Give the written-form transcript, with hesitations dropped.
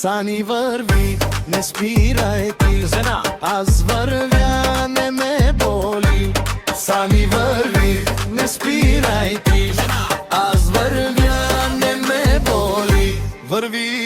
Sani vърви, не спирай ти. Аз вървя, не ме боли. Сани върви, не спирай ти. Аз вървя, не ме боли. Върви